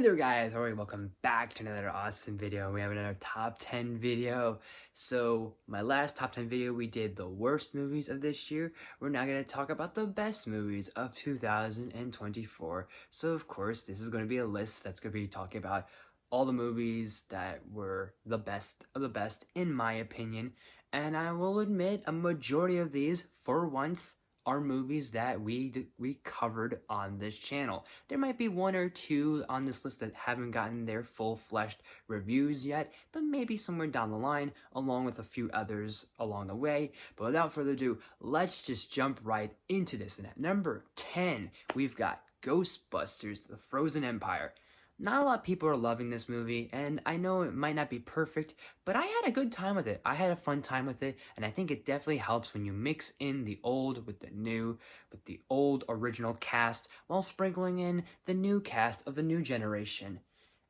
there guys, alright, welcome back to another awesome video. We have another top 10 video. So my last top 10 video we did the worst movies of this year. We're now going to talk about the best movies of 2024. So of course this is going to be a list that's going to be talking about all the movies that were the best of the best in my opinion. And I will admit a majority of these, for once, are movies that we covered on this channel. There might be one or two on this list that haven't gotten their full-fleshed reviews yet, but maybe somewhere down the line, along with a few others along the way. But without further ado, let's just jump right into this. And at number 10, we've got Ghostbusters: The Frozen Empire. Not a lot of people are loving this movie, and I know it might not be perfect, but I had a good time with it. I had a fun time with it, and I think it definitely helps when you mix in the old with the new, with the old original cast, while sprinkling in the new cast of the new generation.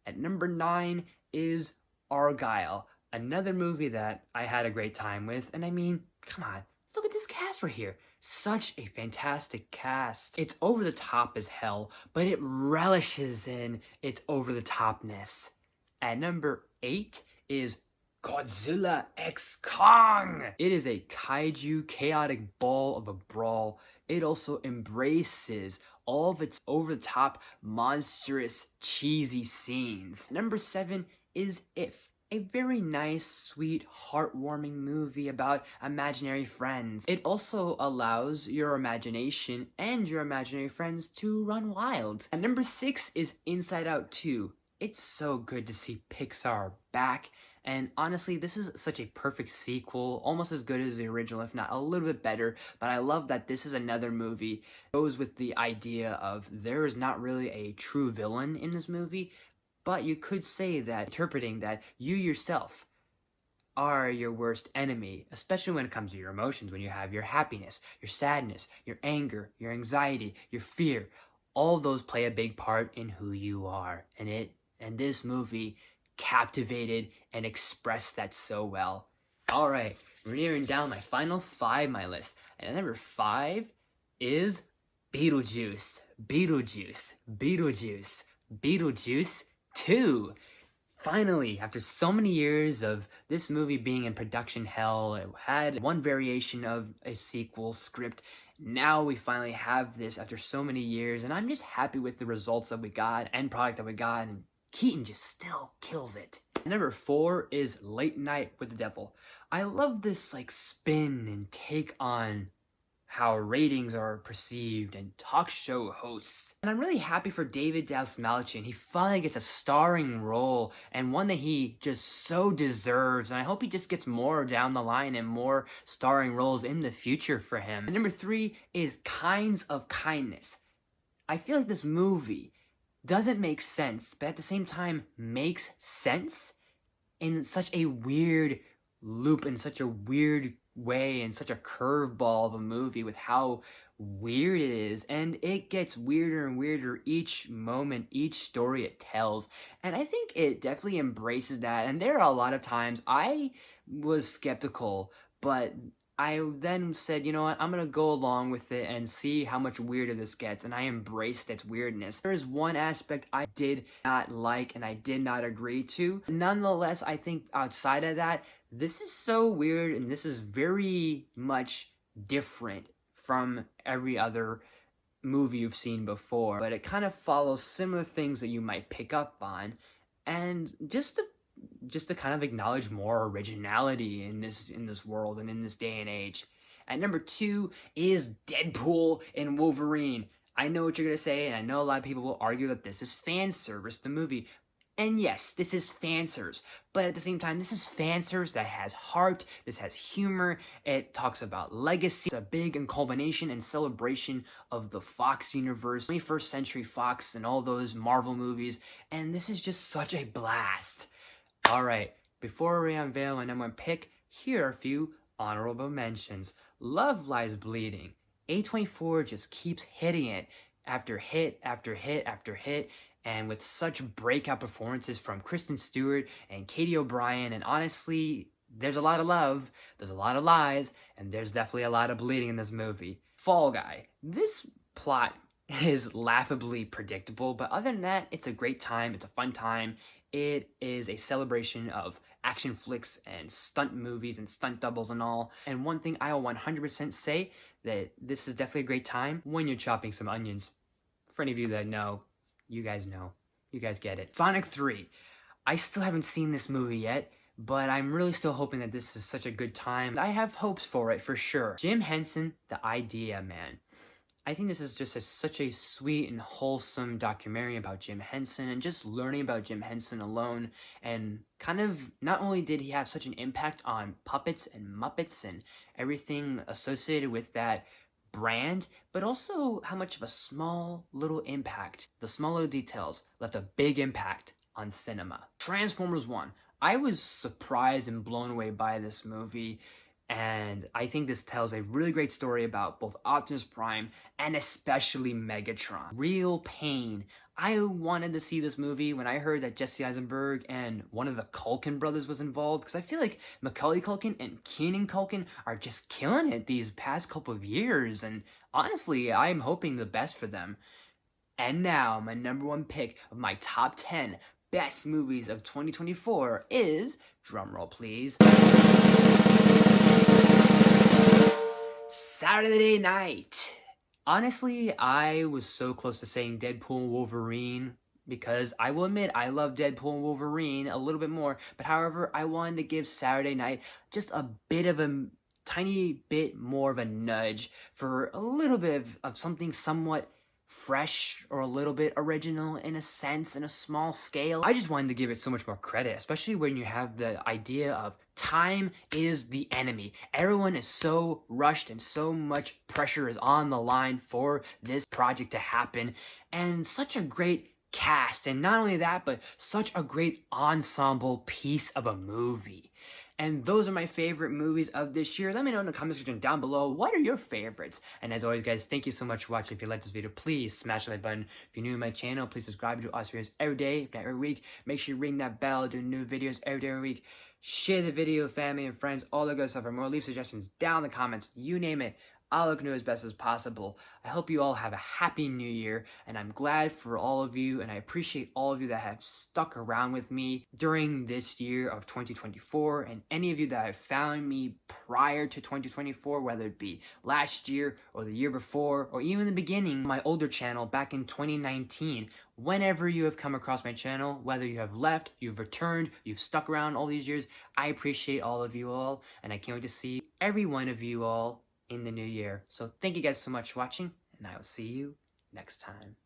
At number 9 is Argylle, another movie that I had a great time with, and I mean, come on, look at this cast right here. Such a fantastic cast. It's over the top as hell, but it relishes in its over the topness. At number 8 is Godzilla x Kong. It is a kaiju chaotic ball of a brawl. It also embraces all of its over the top, monstrous, cheesy scenes. Number 7 is If. A very nice, sweet, heartwarming movie about imaginary friends. It also allows your imagination and your imaginary friends to run wild. And number 6 is Inside Out 2. It's so good to see Pixar back. And honestly, this is such a perfect sequel, almost as good as the original, if not a little bit better. But I love that this is another movie. It goes with the idea of there is not really a true villain in this movie, but you could say that, interpreting that you yourself are your worst enemy, especially when it comes to your emotions, when you have your happiness, your sadness, your anger, your anxiety, your fear. All of those play a big part in who you are. And this movie captivated and expressed that so well. Alright, we're nearing down my final 5 on my list. And number 5 is Beetlejuice. Beetlejuice 2. Finally, after so many years of this movie being in production hell, it had one variation of a sequel script. Now we finally have this after so many years, and I'm just happy with the results that we got, end product that we got, and Keaton just still kills it. Number 4 is Late Night with the Devil. I love this spin and take on how ratings are perceived and talk show hosts. And I'm really happy for David Dastmalchian. He finally gets a starring role, and one that he just so deserves. And I hope he just gets more down the line and more starring roles in the future for him. And number 3 is Kinds of Kindness. I feel like this movie doesn't make sense, but at the same time makes sense in such a weird loop, in such a weird way, and such a curveball of a movie with how weird it is, and it gets weirder and weirder each moment, each story it tells, and I think it definitely embraces that. And there are a lot of times I was skeptical, but I then said, you know what, I'm gonna go along with it and see how much weirder this gets, and I embraced its weirdness. There is one aspect I did not like and I did not agree to. Nonetheless, I think outside of that, this is so weird, and this is very much different from every other movie you've seen before. But it kind of follows similar things that you might pick up on, and just to kind of acknowledge more originality in this world and in this day and age. At number 2 is Deadpool and Wolverine. I know what you're gonna say, and I know a lot of people will argue that this is fan service, the movie. And yes, this is fan service, but at the same time, this is fan service that has heart, this has humor, it talks about legacy. It's a big culmination and celebration of the Fox universe, 21st Century Fox and all those Marvel movies, and this is just such a blast. Alright, before we unveil my number 1 pick, here are a few honorable mentions. Love Lies Bleeding. A24 just keeps hitting it after hit after hit after hit, and with such breakout performances from Kristen Stewart and Katie O'Brien, and honestly, there's a lot of love, there's a lot of lies, and there's definitely a lot of bleeding in this movie. Fall Guy. This plot is laughably predictable, but other than that, it's a great time. It's a fun time. It is a celebration of action flicks and stunt movies and stunt doubles and all. And one thing I'll 100% say that this is definitely a great time when you're chopping some onions. For any of you that know, you guys know. You guys get it. Sonic 3. I still haven't seen this movie yet, but I'm really still hoping that this is such a good time. I have hopes for it, for sure. Jim Henson, the idea, man. I think this is just such a sweet and wholesome documentary about Jim Henson, and just learning about Jim Henson alone, and kind of not only did he have such an impact on puppets and Muppets and everything associated with that brand, but also how much of a small little impact, the small little details left a big impact on cinema. Transformers 1. I was surprised and blown away by this movie, and I think this tells a really great story about both Optimus Prime and especially Megatron. Real pain. I wanted to see this movie when I heard that Jesse Eisenberg and one of the Culkin brothers was involved, because I feel like Macaulay Culkin and Keenan Culkin are just killing it these past couple of years, and honestly, I'm hoping the best for them. And now, my number one pick of my top 10 best movies of 2024 is, drumroll please, Saturday Night. Honestly, I was so close to saying Deadpool and Wolverine, because I will admit I love Deadpool and Wolverine a little bit more, but however, I wanted to give Saturday Night just a bit of a tiny bit more of a nudge for a little bit of something somewhat fresh or a little bit original in a sense, in a small scale. I just wanted to give it so much more credit, especially when you have the idea of time is the enemy. Everyone is so rushed and so much pressure is on the line for this project to happen, and such a great cast, and not only that, but such a great ensemble piece of a movie. And those are my favorite movies of this year. Let me know in the comment section down below, what are your favorites? And as always, guys, thank you so much for watching. If you liked this video, please smash the like button. If you're new to my channel, please subscribe to us videos every day, if not every week. Make sure you ring that bell, do new videos every day, every week. Share the video with family and friends, all that good stuff. For more, leave suggestions down in the comments. You name it. I'll look into as best as possible. I hope you all have a happy new year, and I'm glad for all of you, and I appreciate all of you that have stuck around with me during this year of 2024, and any of you that have found me prior to 2024, whether it be last year or the year before, or even the beginning, my older channel back in 2019. Whenever you have come across my channel, whether you have left, you've returned, you've stuck around all these years, I appreciate all of you all, and I can't wait to see every one of you all in the new year. So thank you guys so much for watching, and I will see you next time.